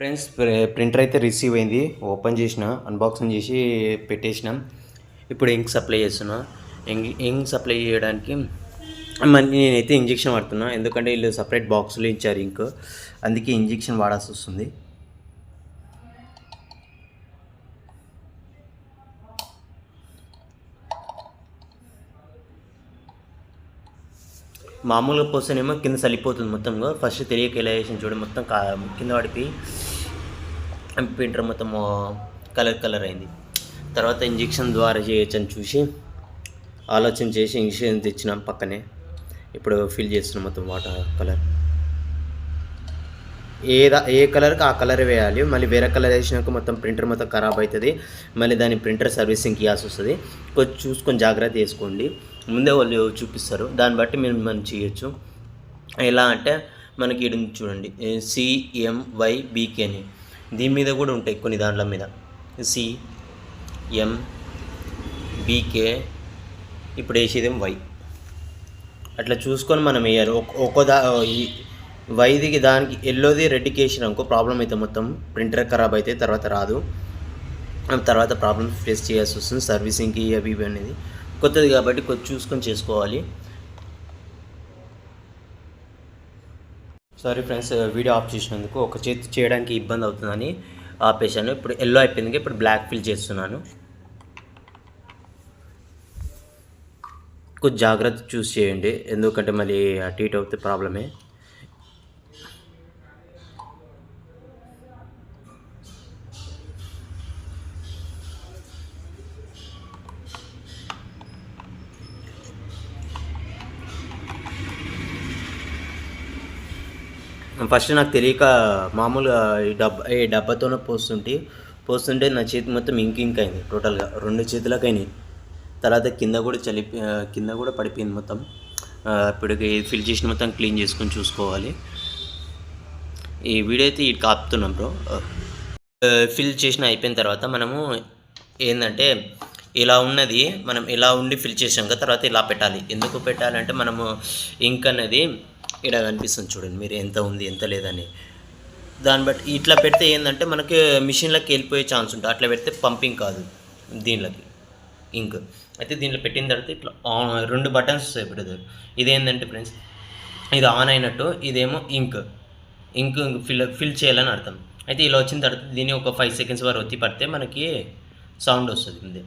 Friends, printer అయితే receive అయింది. Open చేసిన, అన్బాక్సింగ్ చేసి పెట్టేసినాం. ఇప్పుడు ఇంక్ సప్లై చేస్తున్నా. ఇంక్ సప్లై చేయడానికి నేనైతే ఇంజెక్షన్ వాడుతున్నా, ఎందుకంటే వీళ్ళు సపరేట్ బాక్సులు ఇచ్చారు ఇంక్, అందుకే ఇంజెక్షన్ వాడాల్సి వస్తుంది. మామూలుగా పోస్తేనేమో కింద సలిపోతుంది మొత్తంగా. ఫస్ట్ తెలియక ఎలా చేసిన చూడండి, మొత్తం కింద పడిపోయి ప్రింటర్ మొత్తం కలర్ అయింది. తర్వాత ఇంజెక్షన్ ద్వారా చేయొచ్చని చూసి ఆలోచన చేసి ఇంజెక్షన్ తెచ్చినాం పక్కనే. ఇప్పుడు ఫిల్ చేస్తున్నాం మొత్తం వాటర్ కలర్. ఏ కలర్కి ఆ కలర్ వేయాలి. మళ్ళీ వేరే కలర్ వేసినాక మొత్తం ప్రింటర్ మొత్తం ఖరాబ్ అవుతుంది. మళ్ళీ దాని ప్రింటర్ సర్వీసింగ్ ఇవ్వాల్సి వస్తుంది. కొంచెం చూసుకొని జాగ్రత్త చేసుకోండి. ముందే వాళ్ళు చూపిస్తారు, దాన్ని బట్టి మనం చేయొచ్చు. ఎలా అంటే మనకి ఇది చూడండి, CMYBK అని దీని మీద కూడా ఉంటాయి కొన్ని దాంట్ల మీద. CMBK ఇప్పుడు వేసేదేం Y, అట్లా చూసుకొని మనం వేయాలి. వైదికి దానికి ఎల్లోది రెడ్కి వేసినాకో ప్రాబ్లం అయితే మొత్తం ప్రింటర్ ఖరాబ్ అయితే తర్వాత రాదు. తర్వాత ప్రాబ్లమ్ ఫేస్ చేయాల్సి వస్తుంది సర్వీసింగ్కి అవి అనేది. కొత్తది కాబట్టి కొంచెం చూసుకొని చేసుకోవాలి. సారీ ఫ్రెండ్స్, వీడియో ఆఫ్ చేసినందుకు. ఒక చేతి చేయడానికి ఇబ్బంది అవుతుందని ఆపేసాను. ఇప్పుడు ఎల్లో అయిపోయింది, ఇప్పుడు బ్లాక్ ఫిల్ చేస్తున్నాను. కొంచెం జాగ్రత్త చూస్ చేయండి, ఎందుకంటే మళ్ళీ అటు ఇటు అవుతే ప్రాబ్లమే. ఫస్ట్ నాకు తెలియక మామూలుగా ఈ డబ్బాతోనే పోస్తుంటే నా చేతి మొత్తం ఇంక్ అయింది. టోటల్గా 2 చేతులకు అయినాయి. తర్వాత కింద కూడా పడిపోయింది మొత్తం. ఇప్పుడు ఫిల్ చేసిన మొత్తం క్లీన్ చేసుకొని చూసుకోవాలి. ఈ వీడియో అయితే ఇటు ఆపుతున్నాం బ్రో. ఫిల్ చేసిన అయిపోయిన తర్వాత మనము ఏంటంటే ఇలా ఉన్నది, మనం ఇలా ఉండి ఫిల్ చేసాక తర్వాత ఇలా పెట్టాలి. ఎందుకు పెట్టాలంటే మనము ఇంక్ అనేది ఇక్కడ కనిపిస్తుంది చూడండి, మీరు ఎంత ఉంది ఎంత లేదని. దాన్ని బట్టి ఇట్లా పెడితే ఏంటంటే మనకి మిషన్లోకి వెళ్ళిపోయే ఛాన్స్ ఉంటుంది. అట్లా పెడితే పంపింగ్ కాదు దీనిలోకి ఇంక్. అయితే దీంట్లో పెట్టిన తర్వాత ఇట్లా 2 బటన్స్ వస్తాయి ఇప్పుడు. ఇదేంటంటే ఫ్రెండ్స్, ఇది ఆన్ అయినట్టు, ఇదేమో ఇంక్ ఫిల్ చేయాలని అర్థం. అయితే ఇలా వచ్చిన తర్వాత దీన్ని ఒక 5 సెకండ్స్ వరకు ఒత్తి పడితే మనకి సౌండ్ వస్తుంది. ముందే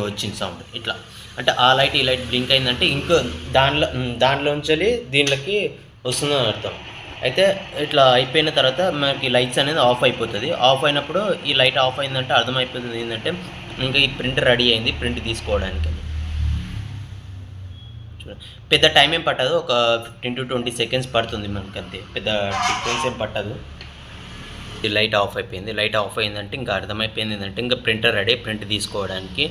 వచ్చింది సౌండ్. ఇట్లా అంటే ఆ లైట్ ఈ లైట్ బ్లింక్ అయిందంటే ఇంకో దాంట్లోంచి దీనిలోకి వస్తుందని అర్థం. అయితే ఇట్లా అయిపోయిన తర్వాత మనకి లైట్స్ అనేది ఆఫ్ అయిపోతుంది. ఆఫ్ అయినప్పుడు ఈ లైట్ ఆఫ్ అయిందంటే అర్థమైపోతుంది ఏంటంటే ఇంకా ఈ ప్రింట్ రెడీ అయింది ప్రింట్ తీసుకోవడానికి. పెద్ద టైం ఏం పట్టదు, ఒక 15 to 20 సెకండ్స్ పడుతుంది మనకి, అంతే. పెద్ద డిఫరెన్స్ ఏం పట్టదు. లైట్ ఆఫ్ అయిపోయింది. లైట్ ఆఫ్ అయిందంటే ఇంకా అర్థమైపోయింది ఏంటంటే ఇంకా ప్రింటర్ రెడీ, ప్రింట్ తీసుకోవడానికి.